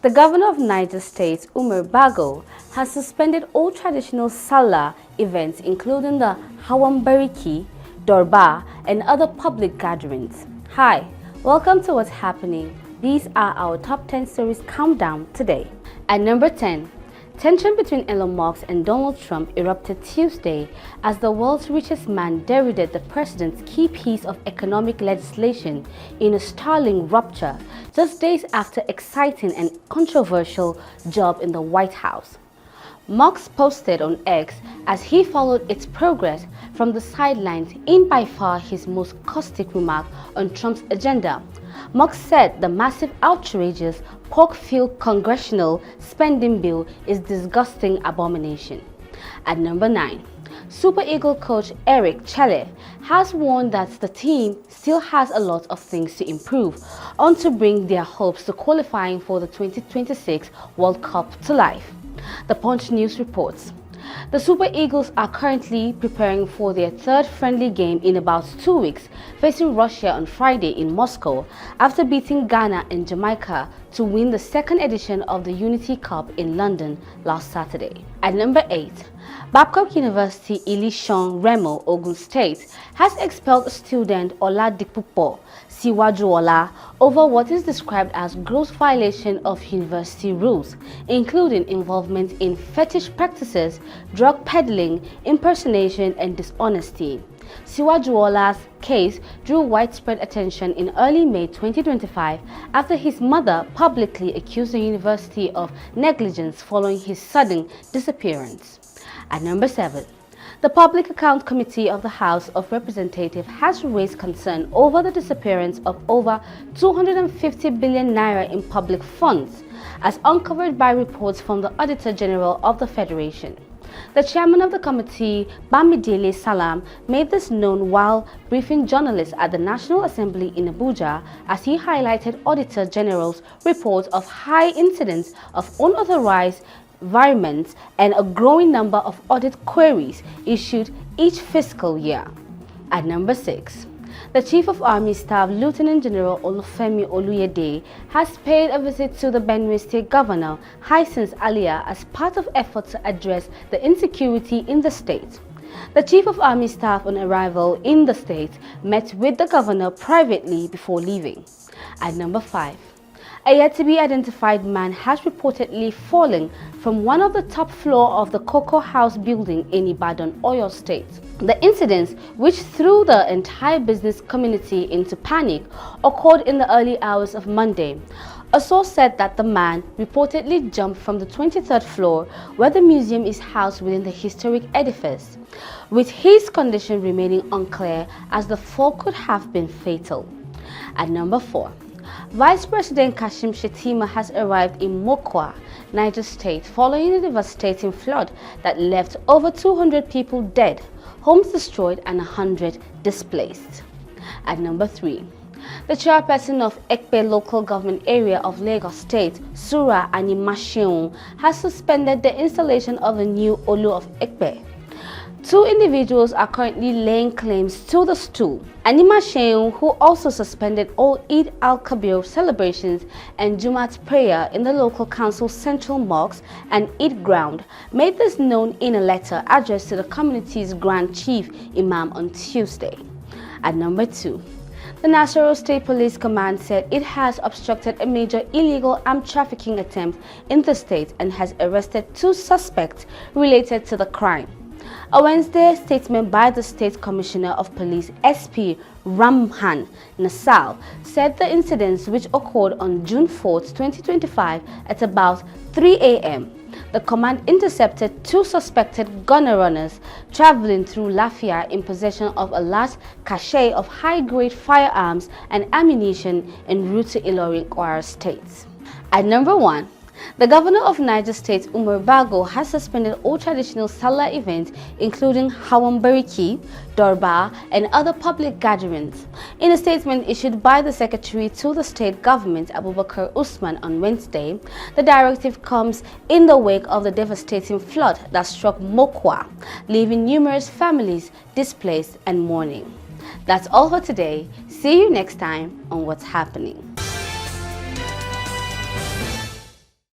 The governor of Niger State, Umar Bago, has suspended all traditional Sallah events including the Hawan Bariki, Dorba, and other public gatherings. Hi, welcome to What's Happening. These are our top 10 stories countdown today. At number 10, tension between Elon Musk and Donald Trump erupted Tuesday as the world's richest man derided the president's key piece of economic legislation in a startling rupture just days after exciting and controversial job in the White House. Musk posted on X as he followed its progress from the sidelines in by far his most caustic remark on Trump's agenda. Musk said the massive outrageous pork-filled congressional spending bill is disgusting abomination. At number 9, Super Eagles coach Chelle has warned that the team still has a lot of things to improve on to bring their hopes to qualifying for the 2026 World Cup to life. The Punch News reports. The Super Eagles are currently preparing for their third friendly game in about 2 weeks, facing Russia on Friday in Moscow after beating Ghana and Jamaica to win the second edition of the Unity Cup in London last Saturday. At number 8, Babcock University Ileshan Remo, Ogun State, has expelled student Oladipupo Siwajuola over what is described as gross violation of university rules, including involvement in fetish practices, drug peddling, impersonation, and dishonesty. Siwajuola's case drew widespread attention in early May 2025 after his mother publicly accused the university of negligence following his sudden disappearance. At number 7, the Public Account Committee of the House of Representatives has raised concern over the disappearance of over 250 billion naira in public funds, as uncovered by reports from the Auditor General of the Federation. The chairman of the committee, Bamidele Salam, made this known while briefing journalists at the National Assembly in Abuja as he highlighted Auditor General's report of high incidence of unauthorized environments and a growing number of audit queries issued each fiscal year. At number 6, the Chief of Army Staff, Lieutenant General Olufemi Oluyede, has paid a visit to the Benue State Governor, Hyacinth Alia, as part of efforts to address the insecurity in the state. The Chief of Army Staff, on arrival in the state, met with the governor privately before leaving. At number 5, a yet-to-be-identified man has reportedly fallen from one of the top floors of the Cocoa House building in Ibadan, Oyo State. The incident, which threw the entire business community into panic, occurred in the early hours of Monday. A source said that the man reportedly jumped from the 23rd floor, where the museum is housed within the historic edifice, with his condition remaining unclear as the fall could have been fatal. At number 4, Vice President Kashim Shettima has arrived in Mokwa, Niger State, following a devastating flood that left over 200 people dead, homes destroyed, and 100 displaced. At number 3, the chairperson of Ekpe local government area of Lagos State, Sura Animasheun, has suspended the installation of a new Olu of Ekpe. 2 individuals are currently laying claims to the stool. Anima Shehu, who also suspended all Eid al-Kabir celebrations and Jumat prayer in the local council's central mosque and Eid ground, made this known in a letter addressed to the community's Grand Chief Imam on Tuesday. At number 2, the Nasarawa State Police Command said it has obstructed a major illegal armed trafficking attempt in the state and has arrested 2 suspects related to the crime. A Wednesday statement by the State Commissioner of Police SP Ramhan Nassal said the incidents, which occurred on June 4, 2025 at about 3 a.m. The command intercepted 2 suspected gunner runners traveling through Lafia in possession of a large cache of high-grade firearms and ammunition en route to Ilorin, Kwara State. At number 1, the governor of Niger State, Umar Bago, has suspended all traditional Sallah events, including Hawan Bariki, Dorba, and other public gatherings. In a statement issued by the secretary to the state government, Abubakar Usman, on Wednesday, the directive comes in the wake of the devastating flood that struck Mokwa, leaving numerous families displaced and mourning. That's all for today. See you next time on What's Happening.